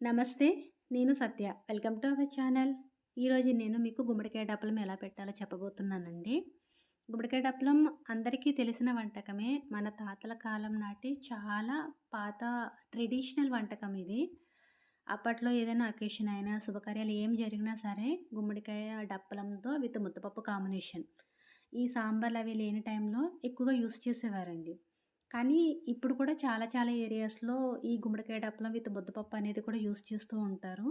నమస్తే. నేను Satya. Welcome to our channel. ఈరోజు నేను మీకు గుమ్మడికాయ డప్పలం ఎలా పెట్టాలో చెప్పబోతున్నానండి. గుమ్మడికాయ డప్పలం అందరికీ తెలిసిన వంటకమే. మన తాతల కాలం నాటి చాలా పాత ట్రెడిషనల్ వంటకం ఇది. అప్పట్లో ఏదైనా అకేషన్ అయినా, శుభకార్యాలు ఏం జరిగినా సరే గుమ్మడికాయ డప్పలంతో విత్ ముద్దపప్పు కాంబినేషన్. ఈ సాంబార్లు అవి లేని టైంలో ఎక్కువగా యూజ్ చేసేవారండి. కానీ ఇప్పుడు కూడా చాలా చాలా ఏరియాస్‌లో ఈ గుమ్మడికాయ డప్పలం విత్ ముద్దపప్పు అనేది కూడా యూజ్ చేస్తూ ఉంటారు.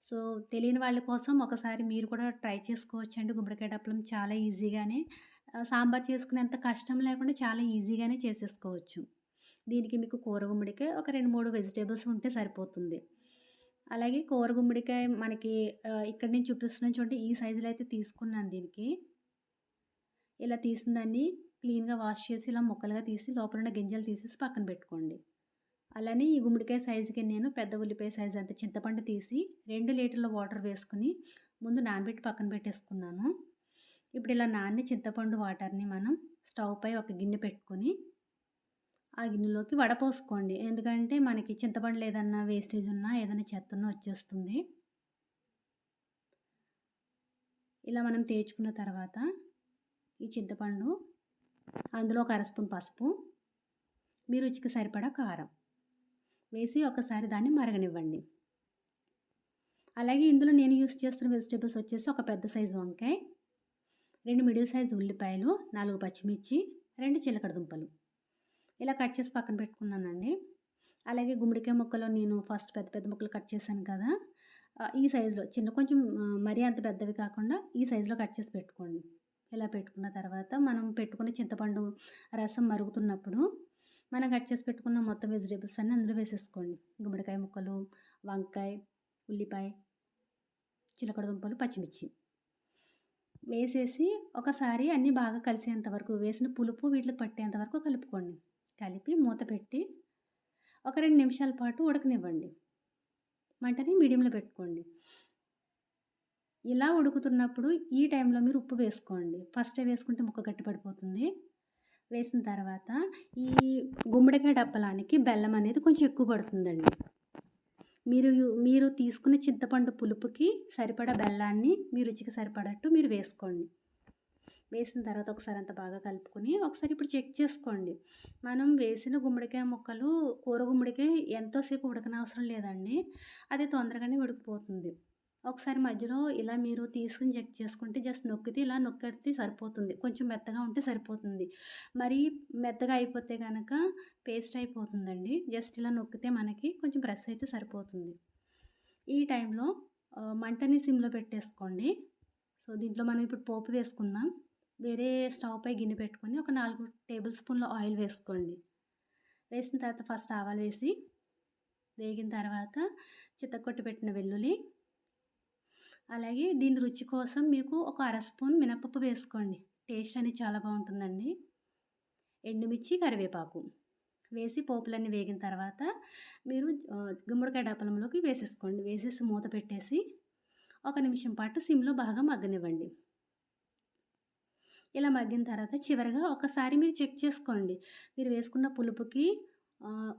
సో, తెలియని వాళ్ళ కోసం ఒకసారి మీరు కూడా ట్రై చేసుకోవచ్చండి. గుమ్మడికాయ డప్పలం చాలా ఈజీగానే సాంబార్ చేసుకునేంత కష్టం లేకుండా చాలా ఈజీగానే చేసేసుకోవచ్చు. దీనికి మీకు కూర గుమ్మడికాయ ఒక 2, 3 వెజిటబుల్స్ ఉంటే సరిపోతుంది. అలాగే కూర గుమ్మడికాయ మనకి ఇక్కడ నేను చూపిస్తున్నాను చూడండి. ఈ సైజులో అయితే తీసుకున్నాను దీనికి. ఇలా తీసిన దాన్ని క్లీన్‌గా వాష్ చేసి ఇలా ముక్కలుగా తీసి లోపలున్న గింజలు తీసేసి పక్కన పెట్టుకోండి. అలానే ఈ గుమ్మడికాయ సైజుకి నేను పెద్ద ఉల్లిపాయ సైజు అంత చింతపండు తీసి 2 లీటర్ల వాటర్ వేసుకొని ముందు నానబెట్టి పక్కన పెట్టేసుకున్నాను. ఇప్పుడు ఇలా నానిన చింతపండు వాటర్‌ని మనం స్టవ్ పై ఒక గిన్నె పెట్టుకొని ఆ గిన్నెలోకి వడపోసుకోండి. ఎందుకంటే మనకి చింతపండులో ఏదన్నా వేస్టేజ్ ఉన్నా, ఏదైనా చెత్త ఉన్నా వచ్చేస్తుంది. ఇలా మనం తేచుకున్న తర్వాత ఈ చింతపండు అందులో ఒక అర స్పూన్ పసుపు, మీ రుచికి సరిపడా కారం వేసి ఒకసారి దాన్ని మరగనివ్వండి. అలాగే ఇందులో నేను యూజ్ చేస్తున్న వెజిటబుల్స్ వచ్చేసి ఒక పెద్ద సైజు వంకాయ, 2 మిడిల్ సైజు ఉల్లిపాయలు, 4 పచ్చిమిర్చి, 2 చిలకడ దుంపలు ఇలా కట్ చేసి పక్కన పెట్టుకున్నానండి. అలాగే గుమ్మడికాయ ముక్కలు నేను ఫస్ట్ పెద్ద పెద్ద ముక్కలు కట్ చేశాను కదా! ఈ సైజులో కొంచెం మరీ అంత పెద్దవి కాకుండా ఈ సైజులో కట్ చేసి పెట్టుకోండి. ఇలా పెట్టుకున్న తర్వాత మనం పెట్టుకున్న చింతపండు రసం మరుగుతున్నప్పుడు మనం కట్ చేసి పెట్టుకున్న మొత్తం వెజిటేబుల్స్ అన్నీ అందులో వేసేసుకోండి. గుమ్మడికాయ ముక్కలు, వంకాయ, ఉల్లిపాయ, చిలకడ దుంపలు, పచ్చిమిర్చి వేసేసి ఒకసారి అన్నీ బాగా కలిసేంత వరకు వేసిన పులుపు వీటికి పట్టేంత వరకు కలుపుకోండి. కలిపి మూత పెట్టి ఒక 2 నిమిషాల పాటు ఉడకనివ్వండి. మంటని మీడియంలో పెట్టుకోండి. ఇలా ఉడుకుతున్నప్పుడు ఈ టైంలో మీరు ఉప్పు వేసుకోండి. ఫస్టే వేసుకుంటే ముక్క గట్టిపడిపోతుంది. వేసిన తర్వాత ఈ గుమ్మడికాయ డప్పలానికి బెల్లం అనేది కొంచెం ఎక్కువ పడుతుందండి. మీరు తీసుకున్న చింతపండు పులుపుకి సరిపడా బెల్లాన్ని మీ రుచికి సరిపడట్టు మీరు వేసుకోండి. వేసిన తర్వాత ఒకసారి అంతా బాగా కలుపుకొని ఒకసారి ఇప్పుడు చెక్ చేసుకోండి. మనం వేసిన గుమ్మడికాయ ముక్కలు కూర గుమ్మడికాయ ఎంతోసేపు ఉడకనవసరం లేదండి. అది తొందరగానే ఉడికిపోతుంది. ఒకసారి మధ్యలో ఇలా మీరు తీసుకుని చెక్ చేసుకుంటే జస్ట్ నొక్కితే ఇలా నొక్కేస్తే సరిపోతుంది. కొంచెం మెత్తగా ఉంటే సరిపోతుంది. మరీ మెత్తగా అయిపోతే గనక పేస్ట్ అయిపోతుందండి. జస్ట్ ఇలా నొక్కితే మనకి కొంచెం ప్రెస్ అయితే సరిపోతుంది. ఈ టైంలో మంటని సిమ్‌లో పెట్టేసుకోండి. సో, దీంట్లో మనం ఇప్పుడు పోపు వేసుకుందాం. వేరే స్టవ్ పై గిన్నె పెట్టుకొని ఒక 4 టేబుల్ స్పూన్ల ఆయిల్ వేసుకోండి. వేసిన తర్వాత ఫస్ట్ ఆవాలు వేసి వేగిన తర్వాత చితక్కొట్టి పెట్టిన వెల్లుల్లి, అలాగే దీని రుచి కోసం మీకు ఒక అర స్పూన్ మినపప్పు వేసుకోండి. టేస్ట్ అనేది చాలా బాగుంటుందండి. ఎండుమిర్చి, కరివేపాకు వేసి పోపులన్నీ వేగిన తర్వాత మీరు గుమ్మడికాయ డప్పలంలోకి వేసేసుకోండి. వేసేసి మూత పెట్టేసి ఒక నిమిషం పాటు సిమ్‌లో బాగా మగ్గనివ్వండి. ఇలా మగ్గిన తర్వాత చివరగా ఒకసారి మీరు చెక్ చేసుకోండి. మీరు వేసుకున్న పులుపుకి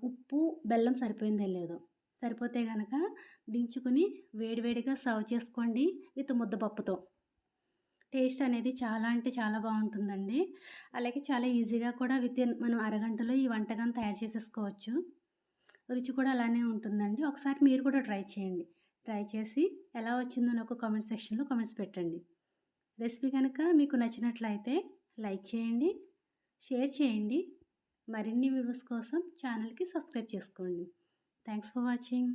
ఉప్పు, బెల్లం సరిపోయిందో లేదో. సరిపోతే గనక దించుకొని వేడివేడిగా సర్వ్ చేసుకోండి విత్ ముద్దపప్పుతో. టేస్ట్ అనేది చాలా అంటే చాలా బాగుంటుందండి. అలాగే చాలా ఈజీగా కూడా వితిన్ మనం అరగంటలో ఈ వంటకాన్ని తయారు చేసేసుకోవచ్చు. రుచి కూడా అలానే ఉంటుందండి. ఒకసారి మీరు కూడా ట్రై చేయండి. ట్రై చేసి ఎలా వచ్చిందో నాకు కామెంట్ సెక్షన్‌లో కామెంట్స్ పెట్టండి. రెసిపీ కనుక మీకు నచ్చినట్లయితే లైక్ చేయండి, షేర్ చేయండి. మరిన్ని వీడియోస్ కోసం ఛానల్‌కి సబ్స్క్రైబ్ చేసుకోండి. Thanks for watching.